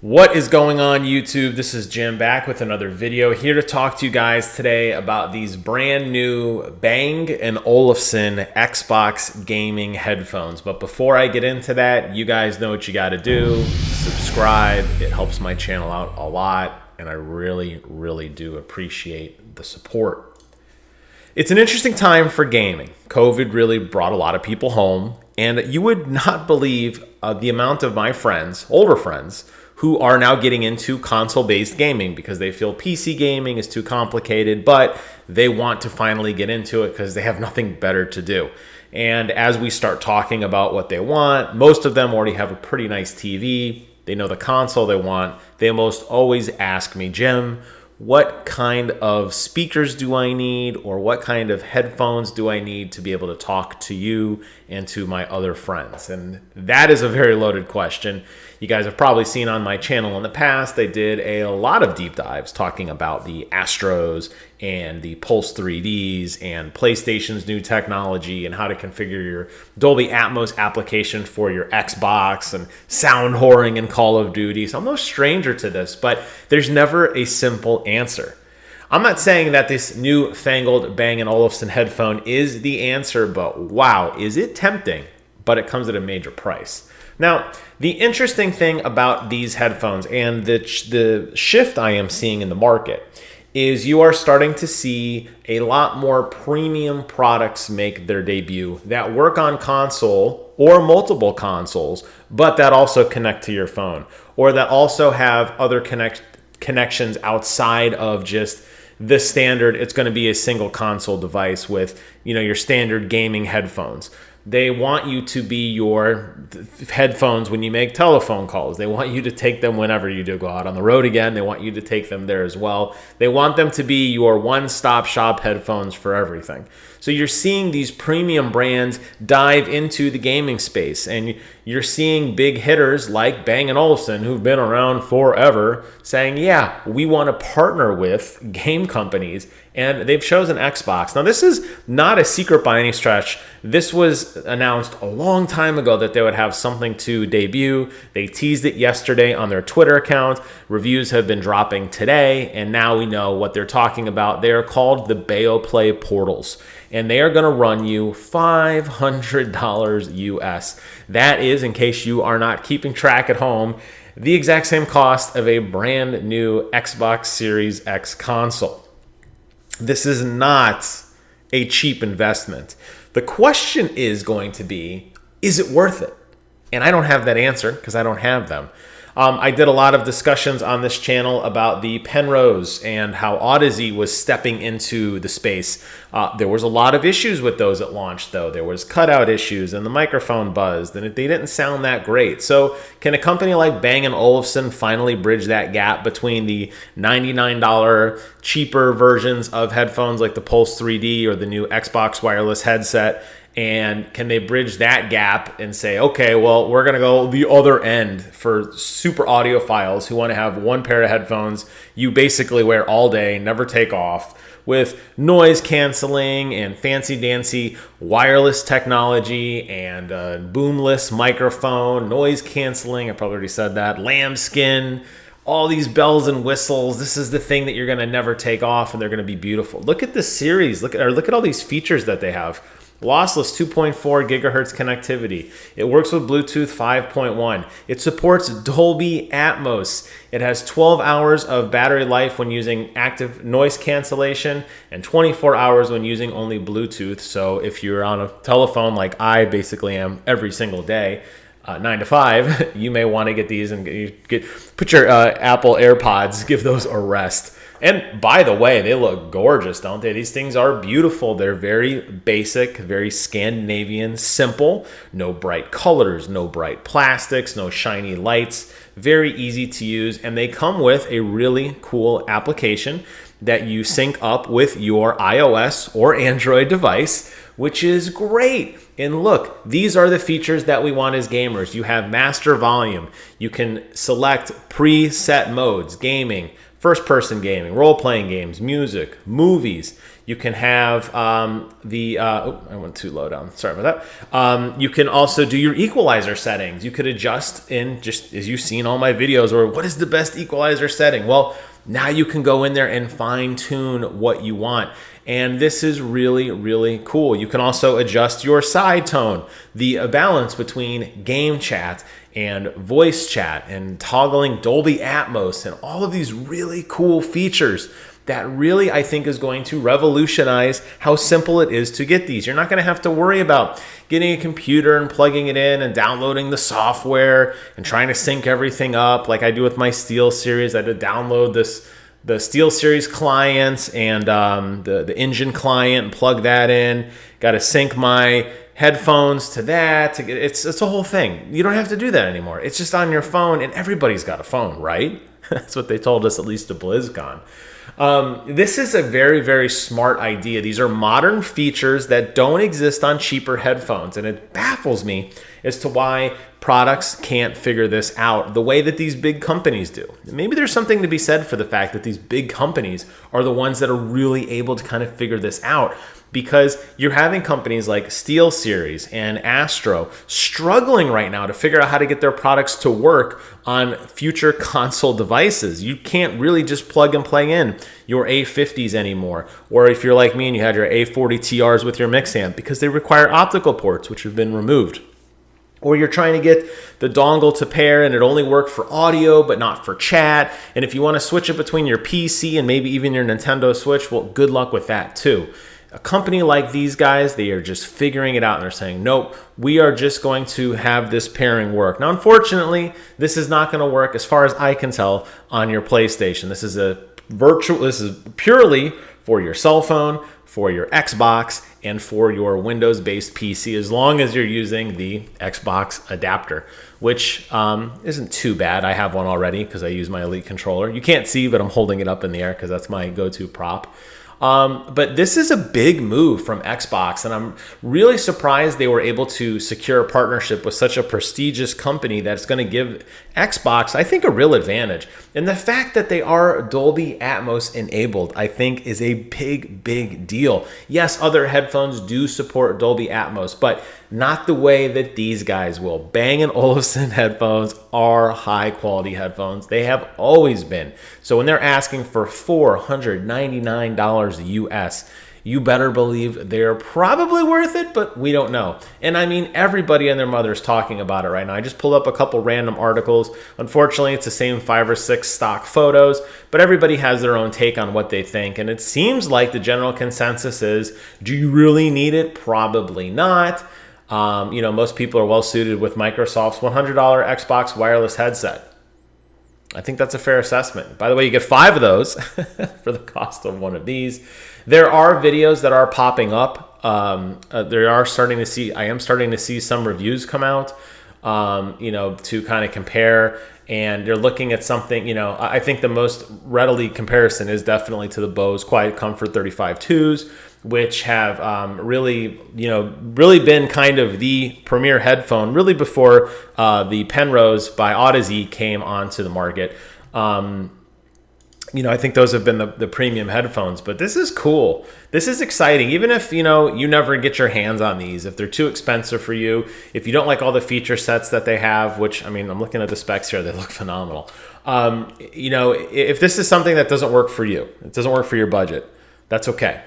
What is going on, YouTube? This is Jim back with another video, here to talk to you guys today about these brand new Bang & Olufsen Xbox gaming headphones. But before I get into that, you guys know what you got to do. Subscribe. It helps my channel out a lot, and I really do appreciate the support. It's an interesting time for gaming. COVID really brought a lot of people home, and you would not believe the amount of my friends, older friends, who are now getting into console-based gaming because they feel PC gaming is too complicated, but they want to finally get into it because they have nothing better to do. And as we start talking about what they want, most of them already have a pretty nice TV. They know the console they want. They almost always ask me, Jim, what kind of speakers do I need, or what kind of headphones do I need to be able to talk to you and to my other friends? And that is a very loaded question. You guys have probably seen on my channel in the past, I did a lot of deep dives talking about the Astros and the Pulse 3Ds and PlayStation's new technology and how to configure your Dolby Atmos application for your Xbox and sound whoring in Call of Duty. So I'm no stranger to this, but there's never a simple answer. I'm not saying that this new fangled Bang & Olufsen headphone is the answer, but wow, is it tempting, but it comes at a major price. Now, the interesting thing about these headphones and the shift I am seeing in the market is you are starting to see a lot more premium products make their debut that work on console or multiple consoles, but that also connect to your phone, or that also have other connections outside of just the standard. It's going to be a single console device with, your standard gaming headphones. They want you to be your headphones when you make telephone calls. They want you to take them whenever you do go out on the road again. They want you to take them there as well. They want them to be your one-stop shop headphones for everything. So you're seeing these premium brands dive into the gaming space, and you're seeing big hitters like Bang & Olufsen, who've been around forever, saying, yeah, we want to partner with game companies, and they've chosen Xbox. Now, this is not a secret by any stretch. This was announced a long time ago that they would have something to debut. They teased it yesterday on their Twitter account. Reviews have been dropping today, and now we know what they're talking about. They are called the Beoplay Portals, and they are going to run you $500 US. That is, in case you are not keeping track at home, the exact same cost of a brand new Xbox Series X console. This is not a cheap investment. The question is going to be, is it worth it? And I don't have that answer because I don't have them. I did a lot of discussions on this channel about the Penrose and how Odyssey was stepping into the space. There was a lot of issues with those at launch, though. There was cutout issues and the microphone buzzed and they didn't sound that great. So can a company like Bang & Olufsen finally bridge that gap between the $99 cheaper versions of headphones like the Pulse 3D or the new Xbox wireless headset? And can they bridge that gap and say, okay, well, we're going to go the other end for super audiophiles who want to have one pair of headphones you basically wear all day, never take off, with noise canceling and fancy dancy wireless technology and a boomless microphone, noise canceling, I probably already said that, lambskin, all these bells and whistles. This is the thing that you're going to never take off, and they're going to be beautiful. Look at this series. Look at all these features that they have. Lossless 2.4 gigahertz connectivity. It works with Bluetooth 5.1. It supports Dolby Atmos. It has 12 hours of battery life when using active noise cancellation and 24 hours when using only Bluetooth. So if you're on a telephone like I basically am every single day, 9 to 5, you may want to get these and put your Apple AirPods, give those a rest. And by the way, they look gorgeous, don't they? These things are beautiful. They're very basic, very Scandinavian, simple. No bright colors, no bright plastics, no shiny lights. Very easy to use. And they come with a really cool application that you sync up with your iOS or Android device which is great. And look, these are the features that we want as gamers. You have master volume. You can select preset modes, gaming, first-person gaming, role-playing games, music, movies. You can have I went too low down. Sorry about that. You can also do your equalizer settings. You could adjust in, just as you've seen all my videos, or what is the best equalizer setting? Well, now you can go in there and fine-tune what you want. And this is really, really cool. You can also adjust your side tone, the balance between game chat and voice chat, and toggling Dolby Atmos, and all of these really cool features that really, I think, is going to revolutionize how simple it is to get these. You're not going to have to worry about getting a computer and plugging it in and downloading the software and trying to sync everything up like I do with my SteelSeries. I had to download the SteelSeries clients and the Engine client and plug that in. Got to sync my headphones to that. It's a whole thing. You don't have to do that anymore. It's just on your phone, and everybody's got a phone, right? That's what they told us, at least at BlizzCon. This is a very, very smart idea. These are modern features that don't exist on cheaper headphones, and it baffles me as to why products can't figure this out the way that these big companies do. Maybe there's something to be said for the fact that these big companies are the ones that are really able to kind of figure this out, because you're having companies like SteelSeries and Astro struggling right now to figure out how to get their products to work on future console devices. You can't really just plug and play in your A50s anymore, or if you're like me and you had your A40 TRs with your mix amp, because they require optical ports, which have been removed. Or you're trying to get the dongle to pair and it only worked for audio but not for chat. And if you want to switch it between your PC and maybe even your Nintendo Switch, well, good luck with that too. A company like these guys, they are just figuring it out, and they're saying, nope, we are just going to have this pairing work. Now, unfortunately, this is not going to work, as far as I can tell, on your PlayStation. This is purely for your cell phone, for your Xbox, and for your Windows-based PC, as long as you're using the Xbox adapter, which isn't too bad. I have one already because I use my Elite controller. You can't see, but I'm holding it up in the air because that's my go-to prop. But this is a big move from Xbox, and I'm really surprised they were able to secure a partnership with such a prestigious company that's going to give Xbox, I think, a real advantage. And the fact that they are Dolby Atmos enabled, I think, is a big, big deal. Yes, other headphones do support Dolby Atmos, but not the way that these guys will. Bang & Olufsen headphones are high-quality headphones. They have always been. So when they're asking for $499 US, you better believe they're probably worth it, but we don't know. And I mean, everybody and their mother is talking about it right now. I just pulled up a couple random articles. Unfortunately, it's the same 5 or 6 stock photos, but everybody has their own take on what they think. And it seems like the general consensus is, do you really need it? Probably not. Most people are well suited with Microsoft's $100 Xbox wireless headset. I think that's a fair assessment. By the way, you get 5 of those for the cost of one of these. There are videos that are popping up. I am starting to see some reviews come out, to kind of compare. And you're looking at something, I think the most readily comparison is definitely to the Bose Quiet Comfort 35.2s, which have really been kind of the premier headphone, really before the Penrose by Audeze came onto the market. I think those have been the premium headphones, but this is cool. This is exciting. Even if, you never get your hands on these, if they're too expensive for you, if you don't like all the feature sets that they have, which, I'm looking at the specs here, they look phenomenal. If this is something that doesn't work for you, it doesn't work for your budget, that's okay.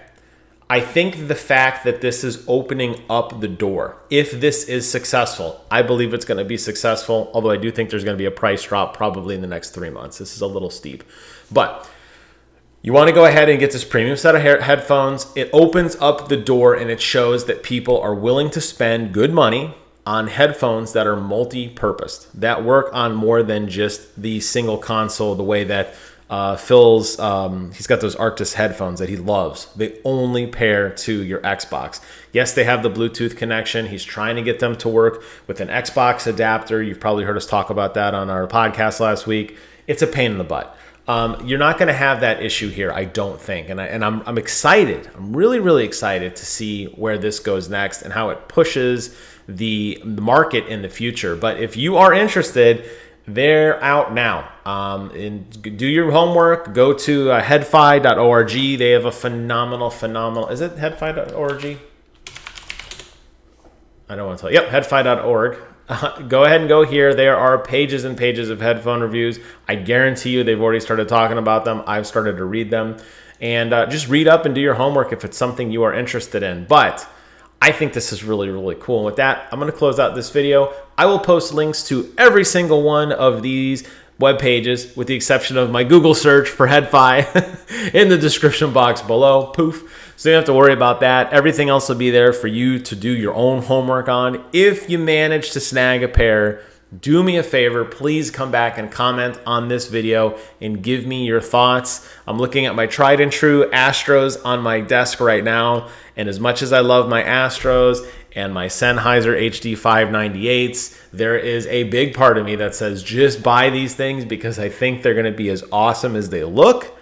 I think the fact that this is opening up the door, if this is successful, I believe it's going to be successful, although I do think there's going to be a price drop probably in the next 3 months. This is a little steep. But you want to go ahead and get this premium set of headphones. It opens up the door, and it shows that people are willing to spend good money on headphones that are multi-purposed, that work on more than just the single console, the way that Phil's, he's got those Arctis headphones that he loves. They only pair to your Xbox. Yes, they have the Bluetooth connection. He's trying to get them to work with an Xbox adapter. You've probably heard us talk about that on our podcast last week. It's a pain in the butt. You're not going to have that issue here, I don't think. And I'm excited. I'm really, really excited to see where this goes next and how it pushes the market in the future. But if you are interested, they're out now. And do your homework. Go to headfi.org. They have a phenomenal. Is it headfi.org? I don't want to tell you. Yep, headfi.org. Go ahead and go here. There are pages and pages of headphone reviews. I guarantee you they've already started talking about them. I've started to read them. And just read up and do your homework if it's something you are interested in. But I think this is really, really cool. And with that, I'm going to close out this video. I will post links to every single one of these web pages, with the exception of my Google search for Headfi in the description box below. Poof. So you don't have to worry about that. Everything else will be there for you to do your own homework on. If you manage to snag a pair, do me a favor, please come back and comment on this video and give me your thoughts. I'm looking at my tried and true Astros on my desk right now, and as much as I love my Astros and my Sennheiser HD 598s, there is a big part of me that says just buy these things because I think they're going to be as awesome as they look,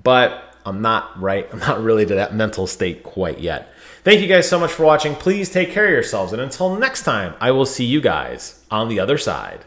but I'm not really to that mental state quite yet. Thank you guys so much for watching. Please take care of yourselves, and until next time, I will see you guys on the other side.